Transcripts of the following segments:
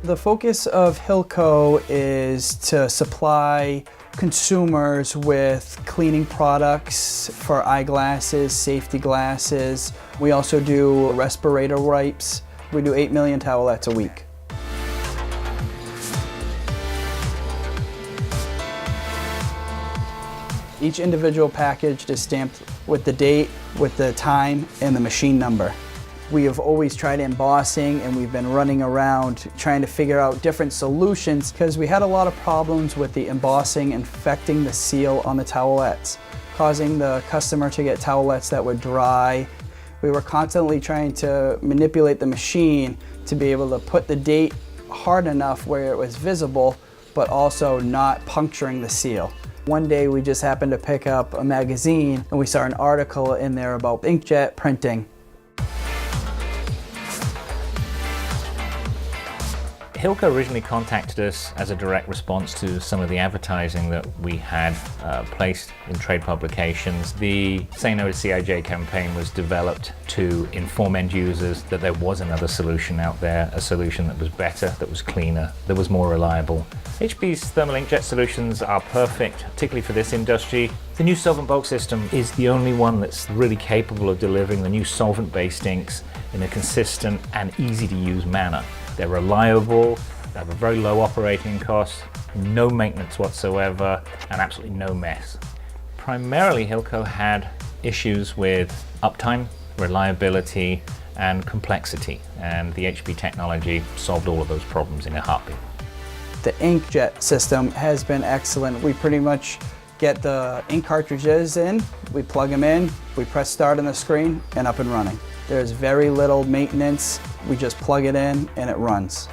The focus of Hilco is to supply consumers with cleaning products for eyeglasses, safety glasses. We also do respirator wipes. We do 8 million towelettes a week. Each individual package is stamped with the date, with the time, and the machine number. We have always tried embossing, and we've been running around trying to figure out different solutions because we had a lot of problems with the embossing infecting the seal on the towelettes, causing the customer to get towelettes that would dry. We were constantly trying to manipulate the machine to be able to put the date hard enough where it was visible, but also not puncturing the seal. One day we just happened to pick up a magazine and we saw an article in there about inkjet printing. Hilco originally contacted us as a direct response to some of the advertising that we had placed in trade publications. The Say No to CIJ campaign was developed to inform end users that there was another solution out there, a solution that was better, that was cleaner, that was more reliable. HP's thermal inkjet solutions are perfect, particularly for this industry. The new solvent bulk system is the only one that's really capable of delivering the new solvent-based inks in a consistent and easy-to-use manner. They're reliable, they have a very low operating cost, no maintenance whatsoever, and absolutely no mess. Primarily, Hilco had issues with uptime, reliability, and complexity, and the HP technology solved all of those problems in a heartbeat. The Inkjet system has been excellent. We pretty much get the ink cartridges in, we plug them in, we press start on the screen, and up and running. There's very little maintenance. We just plug it in and it runs.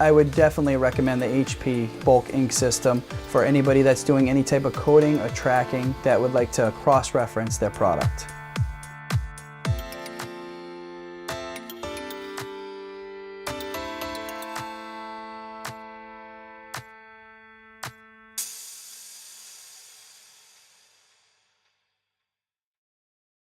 I would definitely recommend the HP bulk ink system for anybody that's doing any type of coding or tracking that would like to cross-reference their product.